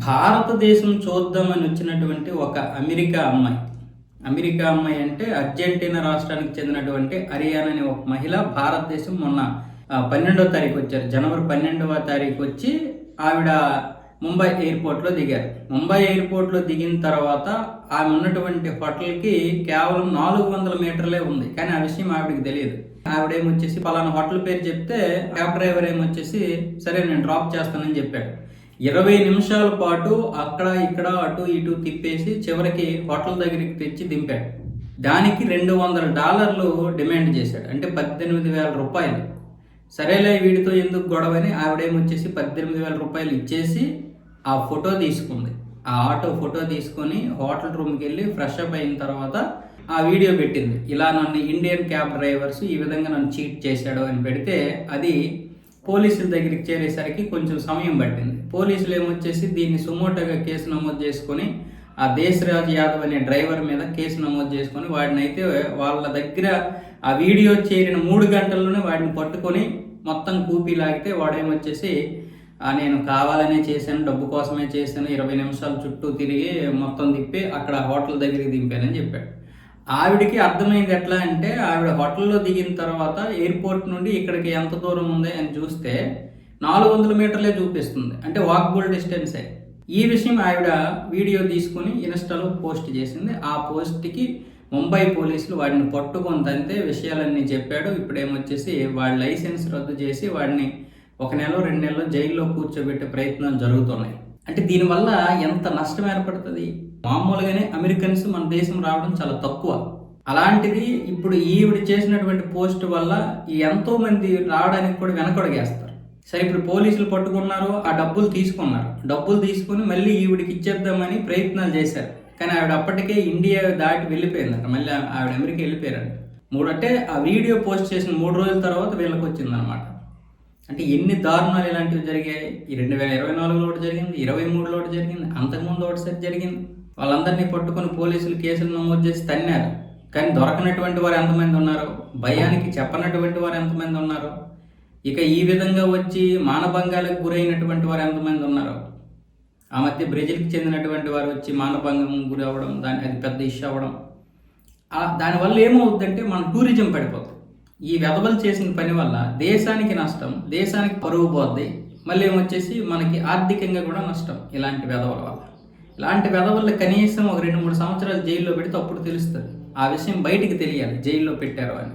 భారతదేశం చూద్దామని వచ్చినటువంటి ఒక అమెరికా అమ్మాయి అంటే అర్జెంటీనా రాష్ట్రానికి చెందినటువంటి హరియానా అనే ఒక మహిళ భారతదేశం మొన్న 12వ తారీఖు వచ్చారు. జనవరి 12వ తారీఖు వచ్చి ఆవిడ ముంబై ఎయిర్పోర్ట్లో దిగారు. ముంబై ఎయిర్పోర్ట్లో దిగిన తర్వాత ఆమె ఉన్నటువంటి హోటల్కి కేవలం 400 మీటర్లే ఉంది. కానీ ఆ విషయం ఆవిడకి తెలియదు. ఆవిడేమొచ్చేసి పలానా హోటల్ పేరు చెప్తే క్యాబ్ డ్రైవర్ ఏమొచ్చేసి సరే నేను డ్రాప్ చేస్తానని చెప్పాడు. 20 నిమిషాల పాటు అక్కడ ఇక్కడ అటు ఇటు తిప్పేసి చివరికి హోటల్ దగ్గరికి తెచ్చి దింపాడు. దానికి $200 డిమాండ్ చేశాడు. అంటే 18,000 రూపాయలు. సరేలే వీడితో ఎందుకు గొడవని ఆవిడేమొచ్చేసి 18,000 రూపాయలు ఇచ్చేసి ఆ ఫోటో తీసుకుంది. ఆ ఆటో ఫోటో తీసుకొని హోటల్ రూమ్కి వెళ్ళి ఫ్రెష్ అప్ అయిన తర్వాత ఆ వీడియో పెట్టింది. ఇలా నన్ను ఇండియన్ క్యాబ్ డ్రైవర్స్ ఈ విధంగా నన్ను చీట్ చేశాడు అని పెడితే అది పోలీసుల దగ్గరికి చేరేసరికి కొంచెం సమయం పట్టింది. పోలీసులు ఏమొచ్చేసి దీన్ని సుమోటోగా కేసు నమోదు చేసుకొని ఆ దేశరాజ్ యాదవ్ అనే డ్రైవర్ మీద కేసు నమోదు చేసుకొని వాడినైతే వాళ్ళ దగ్గర ఆ వీడియో చేరిన 3 గంటల్లోనే వాడిని పట్టుకొని మొత్తం కూపీ లాగితే వాడేమొచ్చేసి నేను కావాలనే చేశాను, డబ్బు కోసమే చేశాను, 20 నిమిషాలు చుట్టూ తిరిగి మొత్తం తిప్పి అక్కడ హోటల్ దగ్గరికి దింపానని చెప్పాడు. ఆవిడికి అర్థమైంది ఎట్లా అంటే ఆవిడ హోటల్లో దిగిన తర్వాత ఎయిర్పోర్ట్ నుండి ఇక్కడికి ఎంత దూరం ఉంది అని చూస్తే 400 మీటర్లే చూపిస్తుంది. అంటే వాకబుల్ డిస్టెన్సే. ఈ విషయం ఆవిడ వీడియో తీసుకుని ఇన్స్టాలో పోస్ట్ చేసింది. ఆ పోస్ట్కి ముంబై పోలీసులు వాడిని పట్టుకొని తంతే విషయాలన్నీ చెప్పాడు. ఇప్పుడేమొచ్చేసి వాడి లైసెన్స్ రద్దు చేసి వాడిని 1 నెల 2 నెలలు జైల్లో కూర్చోబెట్టే ప్రయత్నాలు జరుగుతున్నాయి. అంటే దీనివల్ల ఎంత నష్టం ఏర్పడుతుంది? మామూలుగానే అమెరికన్స్ మన దేశం రావడం చాలా తక్కువ. అలాంటిది ఇప్పుడు ఈవిడ చేసినటువంటి పోస్ట్ వల్ల ఎంతో మంది రావడానికి కూడా వెనకడుగేస్తారు. సరే ఇప్పుడు పోలీసులు పట్టుకున్నారు, ఆ డబ్బులు తీసుకున్నారు. డబ్బులు తీసుకుని మళ్ళీ ఈవిడికి ఇచ్చేద్దామని ప్రయత్నాలు చేశారు. కానీ ఆవిడ అప్పటికే ఇండియా దాటి వెళ్ళిపోయిందట. మళ్ళీ ఆవిడ అమెరికా వెళ్ళిపోయారంట. అంటే ఆ వీడియో పోస్ట్ చేసిన 3 రోజుల తర్వాత వీళ్ళకి వచ్చిందనమాట. అంటే ఎన్ని దారుణాలు ఇలాంటివి జరిగాయి. ఈ 2024లో ఒకటి జరిగింది, 23లో ఒకటి జరిగింది, అంతకుముందు ఒకటిసారి జరిగింది. వాళ్ళందరినీ పట్టుకొని పోలీసులు కేసులు నమోదు చేసి తన్నారు. కానీ దొరకనటువంటి వారు ఎంతమంది ఉన్నారు, భయానికి చెప్పనటువంటి వారు ఎంతమంది ఉన్నారు, ఇక ఈ విధంగా వచ్చి మానభంగాలకు గురైనటువంటి వారు ఎంతమంది ఉన్నారు. ఆ మధ్య బ్రెజిల్కి చెందినటువంటి వారు వచ్చి మానభంగం గురి అవ్వడం, అది పెద్ద ఇష్యూ అవ్వడం. దానివల్ల ఏమవుతుందంటే మన టూరిజం పడిపోతుంది. ఈ వెధవలు చేసిన పని వల్ల దేశానికి నష్టం, దేశానికి పరువు పోద్ది. మళ్ళీ ఏమొచ్చేసి మనకి ఆర్థికంగా కూడా నష్టం. ఇలాంటి వెధవల వల్ల ఇలాంటి వెధవల్ని కనీసం ఒక 2-3 సంవత్సరాలు జైల్లో పెడితే అప్పుడు తెలుస్తుంది. ఆ విషయం బయటికి తెలియాలి జైల్లో పెట్టారు అని.